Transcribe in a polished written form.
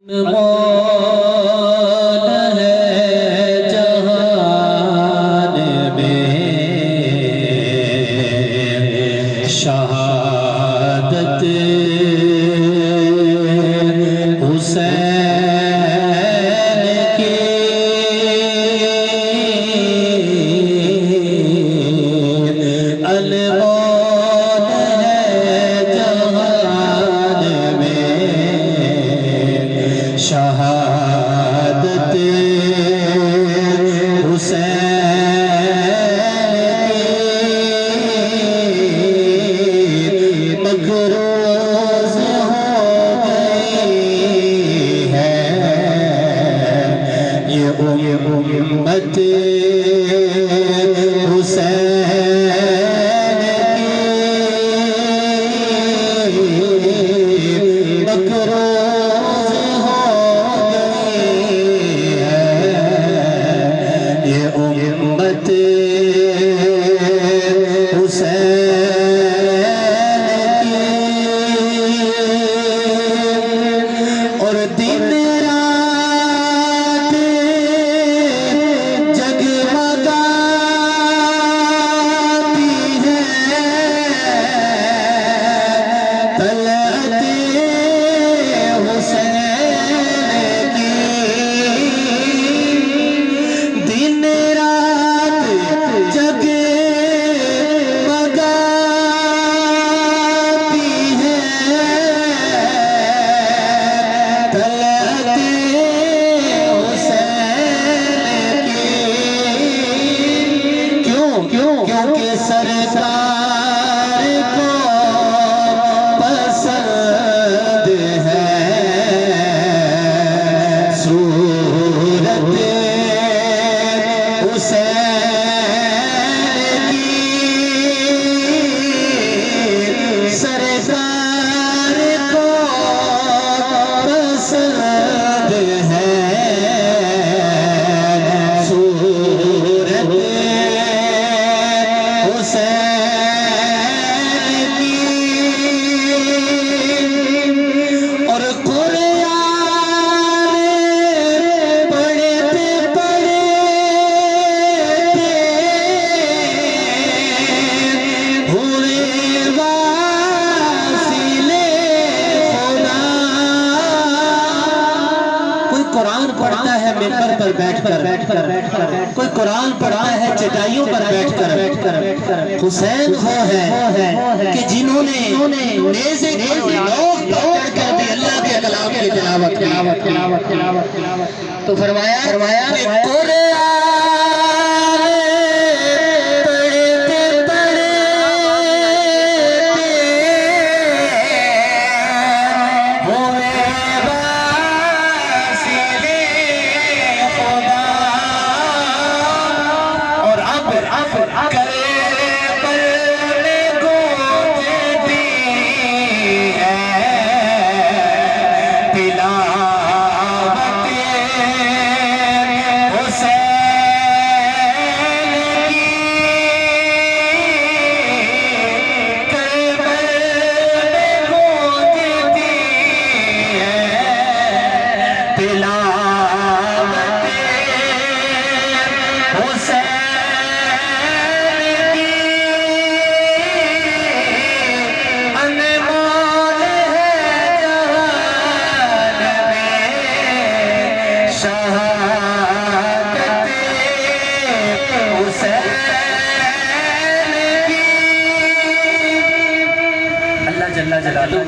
मौन है जहान में शहादत हुसैन की अनमोल है जहान में शहादत हुसैन मकरूज़ हो गई है ये उम्मत हुसैन की मकरूज़ हो उम्मत हुसैन की और दिन रात जगमगाती है तलअते हुसैन की दिन क्योंकि सरकार को पसंद है सूरत हुसैन की सरकार को पसंद है सूरत हुसैन की और कुरान पढ़ते पढ़ते हुए वासिले खुदा। कोई कुरान पढ़ता है मिंबर पर बैठकर कोई कुरान पढ़ता है चटाइयों पर बैठकर हुसैन वो है कि जिन्होंने नेज़े को नोक पकड़कर भी अल्लाह के कलाम की तिलावत तो फरमाया अल्लाह जल्ला जलालुहु